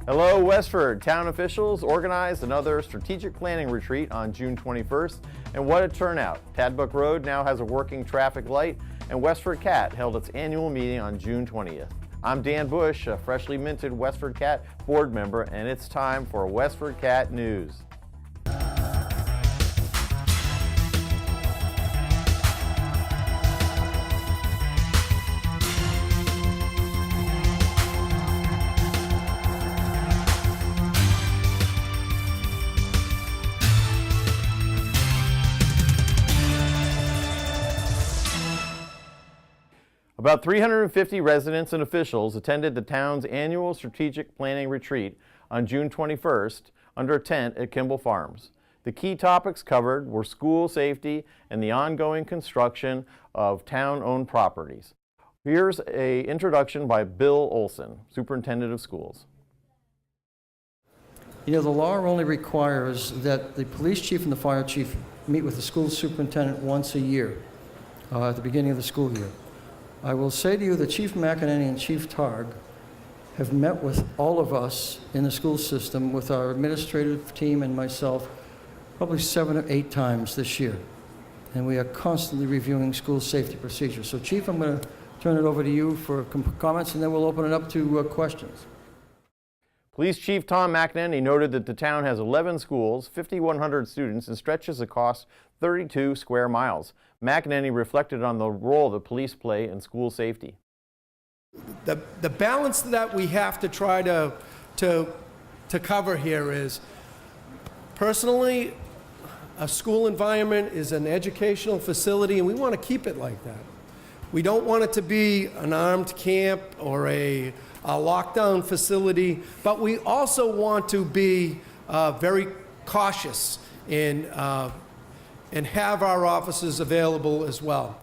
Hello, Westford. Town officials organized another strategic planning retreat on June 21st, and what a turnout. Tadbuck Road now has a working traffic light, and WestfordCAT held its annual meeting on June 20th. I'm Dan Bush, a freshly minted WestfordCAT board member, and it's time for WestfordCAT News. About 350 residents and officials attended the town's annual strategic planning retreat on June 21st under a tent at Kimball Farms. The key topics covered were school safety and the ongoing construction of town-owned properties. Here's an introduction by Bill Olson, Superintendent of Schools. You know, the law only requires that the police chief and the fire chief meet with the school superintendent once a year at the beginning of the school year. I will say to you that Chief McEnany and Chief Targ have met with all of us in the school system, with our administrative team and myself, probably 7 or 8 times this year. And we are constantly reviewing school safety procedures. So Chief, I'm going to turn it over to you for comments, and then we'll open it up to questions. Police Chief Tom McEnany noted that the town has 11 schools, 5,100 students, and stretches across 32 square miles. McEnany reflected on the role that police play in school safety. The balance that we have to try to cover here is, personally, a school environment is an educational facility, and we want to keep it like that. We don't want it to be an armed camp or a lockdown facility, but we also want to be very cautious and have our officers available as well.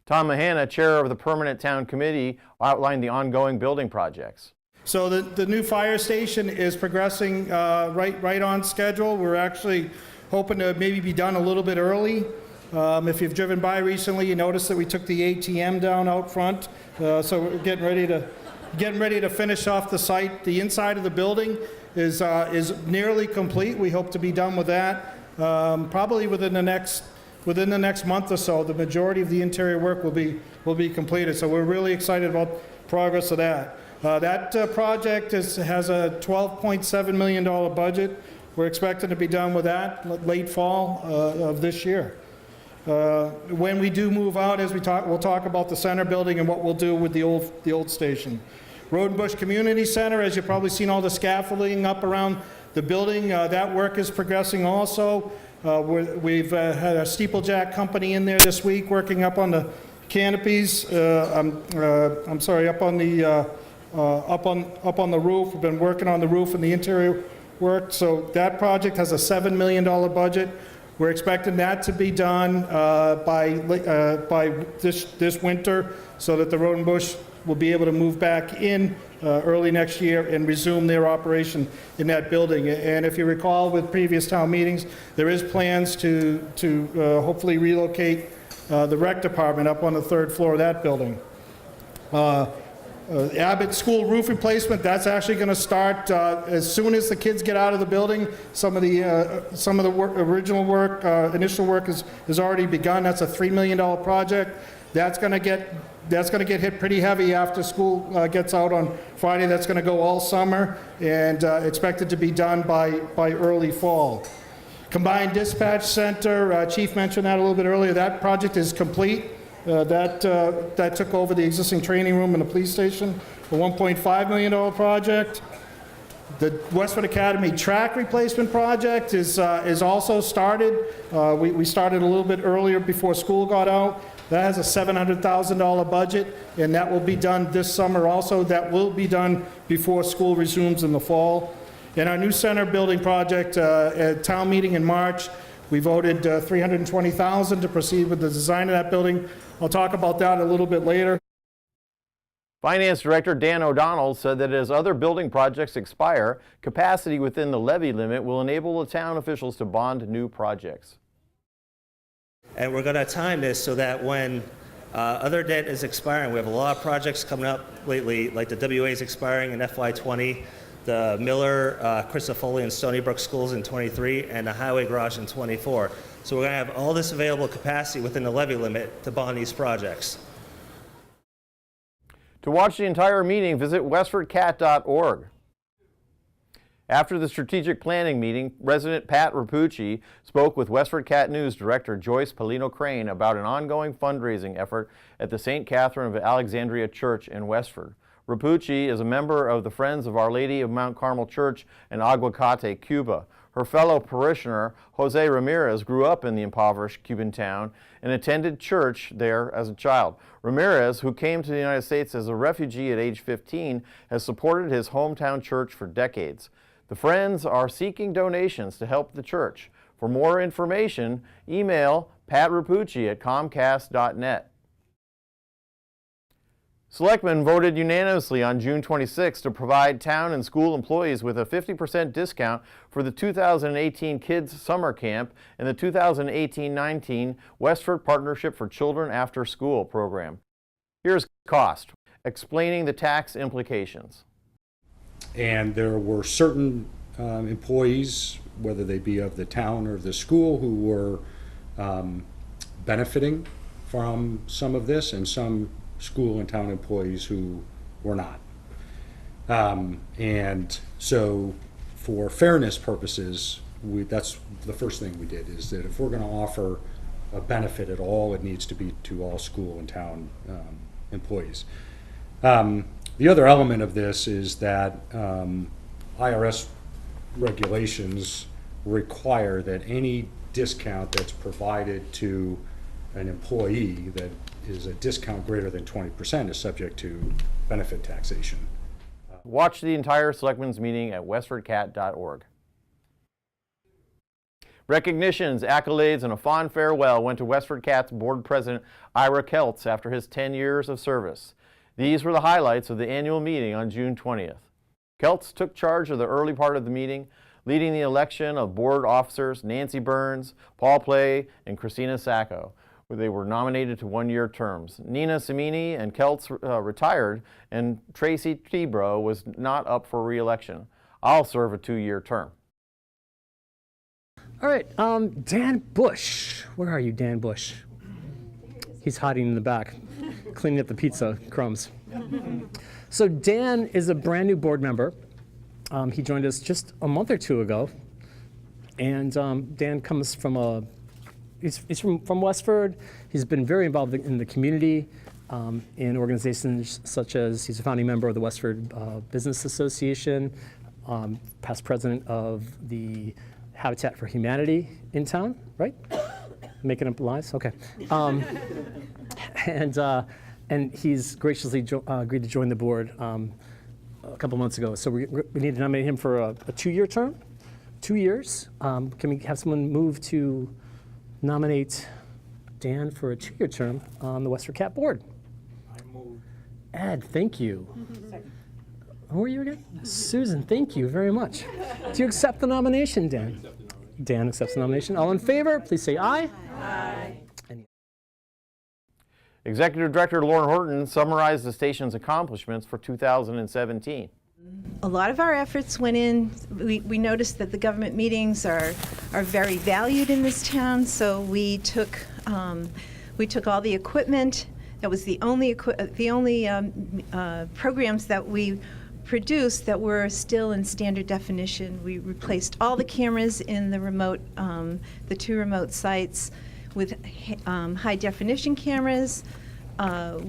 Tom Mahana, chair of the Permanent Town Committee, outlined the ongoing building projects. So the new fire station is progressing right on schedule. We're actually hoping to maybe be done a little bit early. If you've driven by recently, you notice that we took the ATM down out front. So we're getting ready to finish off the site. The inside of the building is nearly complete. We hope to be done with that probably within the next month or so. The majority of the interior work will be completed. So we're really excited about progress of that. That project has a $12.7 million budget. We're expecting to be done with that late fall of this year. When we do move out, as we'll talk about the center building and what we'll do with the old station. Road and Bush Community Center, as you've probably seen all the scaffolding up around the building, that work is progressing also. We've had a steeplejack company in there this week working up on the canopies. I'm sorry, up on the roof. We've been working on the roof and the interior work. So that project has a $7 million budget. We're expecting that to be done by this winter, so that the Road and Bush will be able to move back in early next year and resume their operation in that building. And if you recall with previous town meetings, there is plans to hopefully relocate the rec department up on the 3rd floor of that building. Abbott School roof replacement, that's actually going to start as soon as the kids get out of the building. Some of the original work, initial work has already begun. That's a $3 million project. That's going to get hit pretty heavy after school gets out on Friday. That's going to go all summer and expected to be done by early fall. Combined Dispatch Center, Chief mentioned that a little bit earlier. That project is complete. That took over the existing training room in the police station, a $1.5 million project. The Westford Academy track replacement project is also started. We started a little bit earlier before school got out. That has a $700,000 budget, and that will be done this summer also. That will be done before school resumes in the fall. And our new center building project, at town meeting in March, we voted $320,000 to proceed with the design of that building. I'll talk about that a little bit later. Finance Director Dan O'Donnell said that as other building projects expire, capacity within the levy limit will enable the town officials to bond new projects. And we're going to time this so that when Other debt is expiring. We have a lot of projects coming up lately, like the WA is expiring in FY20, the Miller, Christofoli, and Stony Brook schools in 23, and the highway garage in 24. So we're going to have all this available capacity within the levy limit to bond these projects. To watch the entire meeting, visit WestfordCAT.org. After the strategic planning meeting, resident Pat Rapucci spoke with WestfordCAT News Director Joyce Polino-Crane about an ongoing fundraising effort at the St. Catherine of Alexandria Church in Westford. Rapucci is a member of the Friends of Our Lady of Mount Carmel Church in Aguacate, Cuba. Her fellow parishioner, Jose Ramirez, grew up in the impoverished Cuban town and attended church there as a child. Ramirez, who came to the United States as a refugee at age 15, has supported his hometown church for decades. The Friends are seeking donations to help the church. For more information, email patrapucci@comcast.net. Selectmen voted unanimously on June 26 to provide town and school employees with a 50% discount for the 2018 Kids Summer Camp and the 2018-19 Westford Partnership for Children After School program. Here's cost, explaining the tax implications. And there were certain employees, whether they be of the town or the school, who were benefiting from some of this, and some school and town employees who were not. And so for fairness purposes, that's the first thing we did, is that if we're going to offer a benefit at all, it needs to be to all school and town employees. The other element of this is that IRS regulations require that any discount that's provided to an employee that is a discount greater than 20% is subject to benefit taxation. Watch the entire Selectmen's meeting at westfordcat.org. Recognitions, accolades, and a fond farewell went to WestfordCAT's board president Ira Keltz after his 10 years of service. These were the highlights of the annual meeting on June 20th. Keltz took charge of the early part of the meeting, leading the election of board officers Nancy Burns, Paul Play, and Christina Sacco. They were nominated to one-year terms. Nina Simini and Keltz retired, and Tracy Tebro was not up for re-election. I'll serve a 2-year term. All right, Dan Bush. Where are you, Dan Bush? He's hiding in the back, cleaning up the pizza crumbs. So Dan is a brand new board member. He joined us just a month or two ago. And Dan comes from he's from Westford. He's been very involved in the community, in organizations such as, he's a founding member of the Westford Business Association, past president of the Habitat for Humanity in town, right? Making up lies? Okay. And he's graciously agreed to join the board a couple months ago. So we need to nominate him for a 2-year term. 2 years. Can we have someone move to nominate Dan for a 2-year term on the WestfordCAT board? I move. Ed, thank you. Who are you again? Susan, thank you very much. Do you accept the nomination, Dan? Dan accepts the nomination. All in favor, please say aye. Aye. Executive Director Lauren Horton summarized the station's accomplishments for 2017. A lot of our efforts went in. We noticed that the government meetings are very valued in this town, so we took all the equipment. That was the only programs that we produced that were still in standard definition. We replaced all the cameras in the remote, the 2 remote sites with high definition cameras.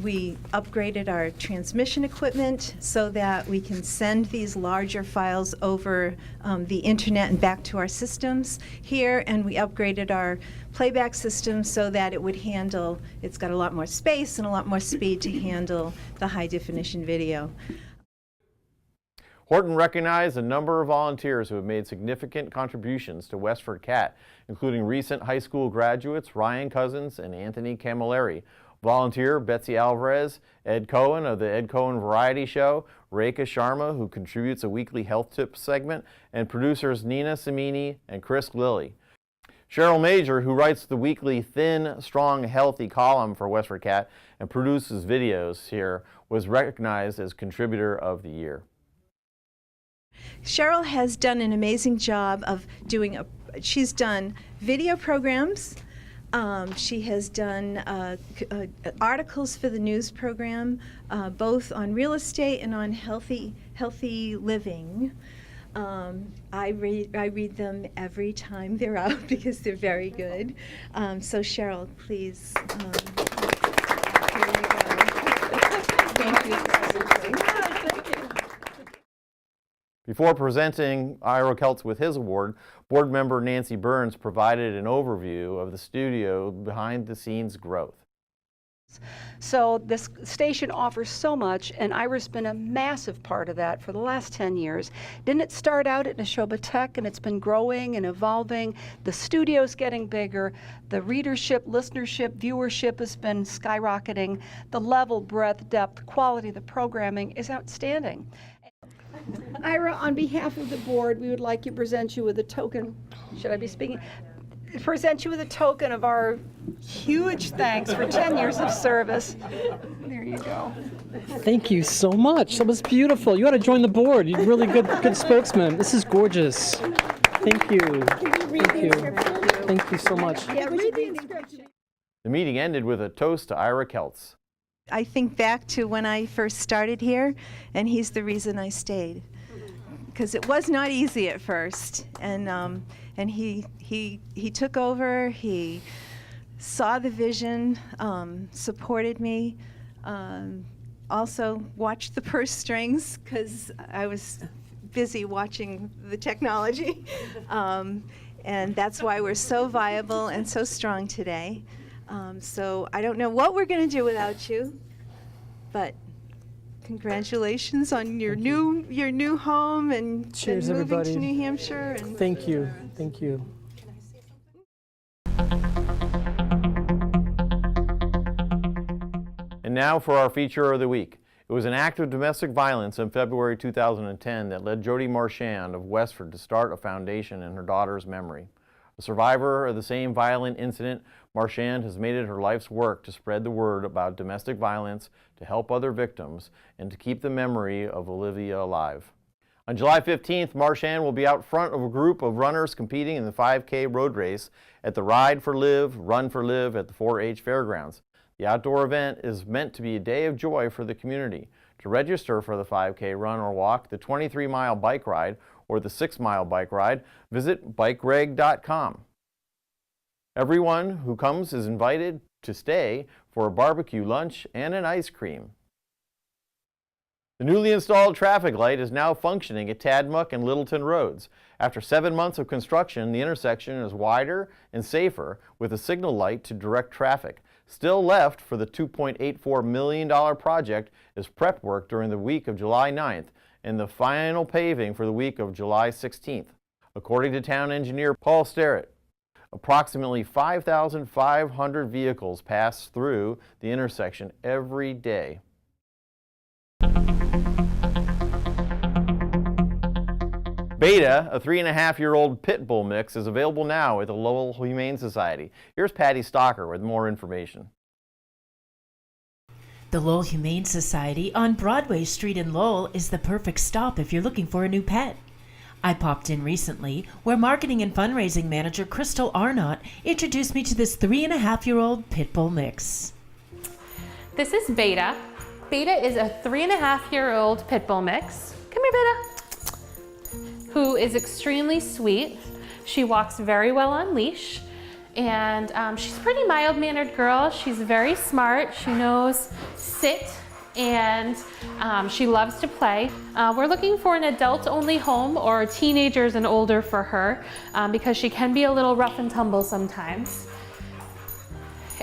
We upgraded our transmission equipment so that we can send these larger files over the internet and back to our systems here, and we upgraded our playback system so that it would handle, it's got a lot more space and a lot more speed to handle the high definition video. Horton recognized a number of volunteers who have made significant contributions to WestfordCAT, including recent high school graduates Ryan Cousins and Anthony Camilleri, volunteer Betsy Alvarez, Ed Cohen of the Ed Cohen Variety Show, Rekha Sharma, who contributes a weekly health tips segment, and producers Nina Simini and Chris Lilly. Cheryl Major, who writes the weekly Thin, Strong, Healthy column for WestfordCAT and produces videos here, was recognized as Contributor of the Year. Cheryl has done an amazing job of she's done video programs, she has done articles for the news program, both on real estate and on healthy living. I read them every time they're out because they're very good. So Cheryl, please. Here you go. Thank you for everything. Thank you. Before presenting Ira Keltz with his award, board member Nancy Burns provided an overview of the studio behind-the-scenes growth. So this station offers so much, and Ira's been a massive part of that for the last 10 years. Didn't it start out at Neshoba Tech, and it's been growing and evolving? The studio's getting bigger. The readership, listenership, viewership has been skyrocketing. The level, breadth, depth, quality of the programming is outstanding. Ira, on behalf of the board, we would like to present you with a token. Should I be speaking? Present you with a token of our huge thanks for 10 years of service. There you go. Thank you so much. That was beautiful. You ought to join the board. You're really good spokesman. This is gorgeous. Thank you. Thank you. Thank you so much. Yeah, read the inscription. The meeting ended with a toast to Ira Keltz. I think back to when I first started here, and he's the reason I stayed. Because it was not easy at first, and he took over. He saw the vision, supported me, also watched the purse strings because I was busy watching the technology, and that's why we're so viable and so strong today. So I don't know what we're going to do without you, but congratulations on your new home and Cheers, moving everybody. to New Hampshire. And Thank you. Thank you. And now for our feature of the week. It was an act of domestic violence in February 2010 that led Jody Marchand of Westford to start a foundation in her daughter's memory. A survivor of the same violent incident, Marchand has made it her life's work to spread the word about domestic violence, to help other victims, and to keep the memory of Olivia alive. On July 15th, Marchand will be out front of a group of runners competing in the 5K road race at the Ride for Live, Run for Live at the 4-H Fairgrounds. The outdoor event is meant to be a day of joy for the community. To register for the 5K run or walk, the 23-mile bike ride, or the 6-mile bike ride, visit bikereg.com. Everyone who comes is invited to stay for a barbecue lunch and an ice cream. The newly installed traffic light is now functioning at Tadmuck and Littleton Roads. After 7 months of construction, the intersection is wider and safer with a signal light to direct traffic. Still left for the $2.84 million project is prep work during the week of July 9th and the final paving for the week of July 16th. According to town engineer Paul Sterrett, approximately 5,500 vehicles pass through the intersection every day. Beta, a 3.5-year-old pit bull mix, is available now at the Lowell Humane Society. Here's Patty Stocker with more information. The Lowell Humane Society on Broadway Street in Lowell is the perfect stop if you're looking for a new pet. I popped in recently where marketing and fundraising manager Crystal Arnott introduced me to this 3.5-year-old pit bull mix. This is Beta. Beta is a 3.5-year-old pit bull mix. Come here, Beta. Who is extremely sweet. She walks very well on leash, and she's a pretty mild-mannered girl. She's very smart. She knows sit, and she loves to play. We're looking for an adult-only home or teenagers and older for her because she can be a little rough and tumble sometimes.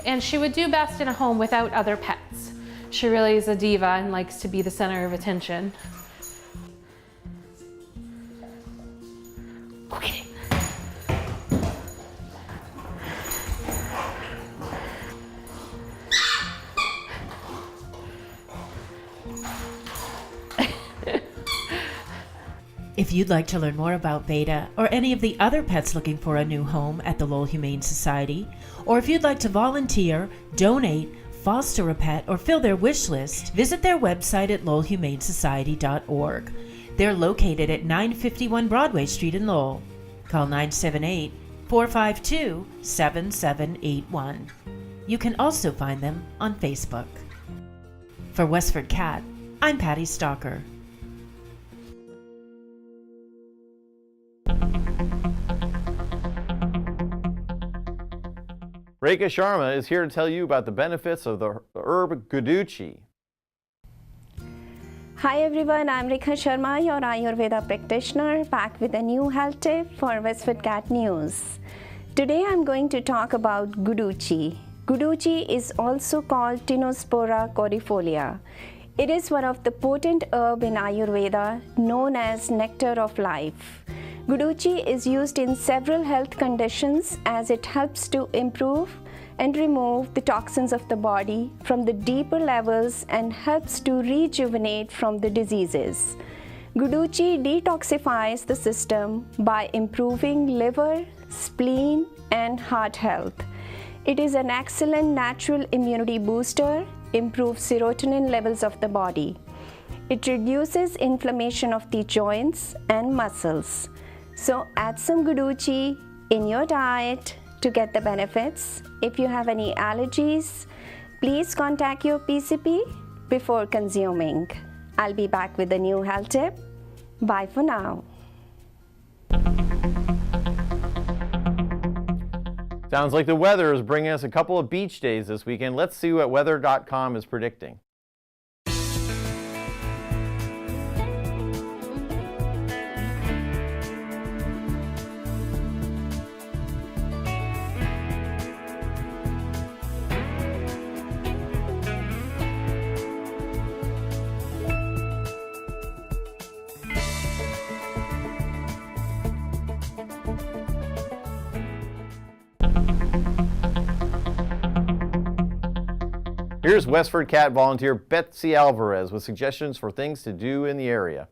And she would do best in a home without other pets. She really is a diva and likes to be the center of attention. Go get it. If you'd like to learn more about Beta or any of the other pets looking for a new home at the Lowell Humane Society, or if you'd like to volunteer, donate, foster a pet, or fill their wish list, visit their website at lowellhumanesociety.org. They're located at 951 Broadway Street in Lowell. Call 978-452-7781. You can also find them on Facebook. For Westford Cat, I'm Patty Stalker. Rekha Sharma is here to tell you about the benefits of the herb guduchi. Hi everyone, I'm Rekha Sharma, your Ayurveda practitioner, back with a new health tip for WestfordCAT News. Today I'm going to talk about guduchi. Guduchi is also called Tinospora corifolia. It is one of the potent herbs in Ayurveda known as nectar of life. Guduchi is used in several health conditions as it helps to improve and remove the toxins of the body from the deeper levels and helps to rejuvenate from the diseases. Guduchi detoxifies the system by improving liver, spleen, and heart health. It is an excellent natural immunity booster, improves serotonin levels of the body. It reduces inflammation of the joints and muscles. So add some guduchi in your diet to get the benefits. If you have any allergies, please contact your PCP before consuming. I'll be back with a new health tip. Bye for now. Sounds like the weather is bringing us a couple of beach days this weekend. Let's see what weather.com is predicting. Here's WestfordCAT volunteer Betsy Alvarez with suggestions for things to do in the area.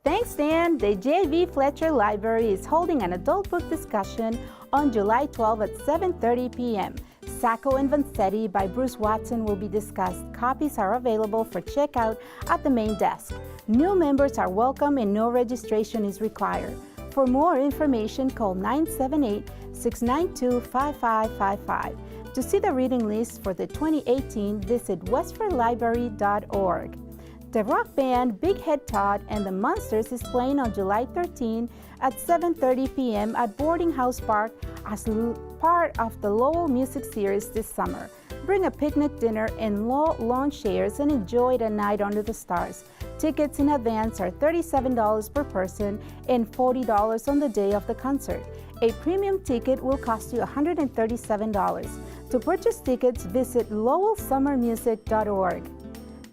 Thanks, Dan. The J.V. Fletcher Library is holding an adult book discussion on July 12 at 7:30 p.m. Sacco and Vanzetti by Bruce Watson will be discussed. Copies are available for checkout at the main desk. New members are welcome and no registration is required. For more information, call 978-692-5555. To see the reading list for the 2018, visit westfordlibrary.org. The rock band Big Head Todd and the Monsters is playing on July 13 at 7:30 p.m. at Boarding House Park as part of the Lowell Music Series this summer. Bring a picnic dinner and lawn chairs and enjoy the night under the stars. Tickets in advance are $37 per person and $40 on the day of the concert. A premium ticket will cost you $137. To purchase tickets, visit lowellsummermusic.org.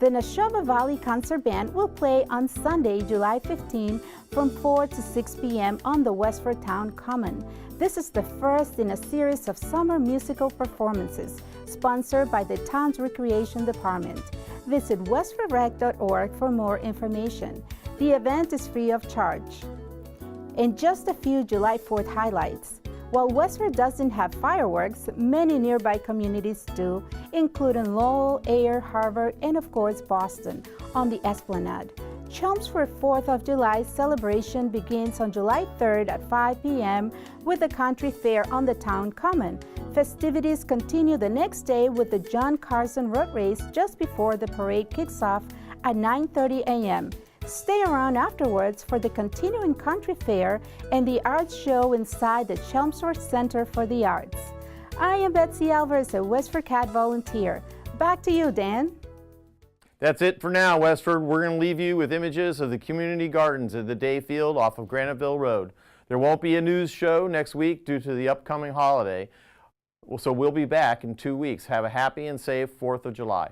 The Neshoba Valley Concert Band will play on Sunday, July 15 from 4 to 6 p.m. on the Westford Town Common. This is the first in a series of summer musical performances sponsored by the town's recreation department. Visit westfordrec.org for more information. The event is free of charge. And just a few July 4th highlights. While Westford doesn't have fireworks, many nearby communities do, including Lowell, Ayer, Harvard, and of course Boston, on the Esplanade. Chelmsford 4th of July celebration begins on July 3rd at 5 p.m. with the country fair on the town common. Festivities continue the next day with the John Carson Road Race just before the parade kicks off at 9:30 a.m. Stay around afterwards for the continuing country fair and the art show inside the Chelmsford Center for the Arts. I am Betsy Alvarez, a WestfordCAT volunteer. Back to you, Dan. That's it for now, Westford. We're going to leave you with images of the community gardens at the Day Field off of Graniteville Road. There won't be a news show next week due to the upcoming holiday, so we'll be back in 2 weeks. Have a happy and safe 4th of July.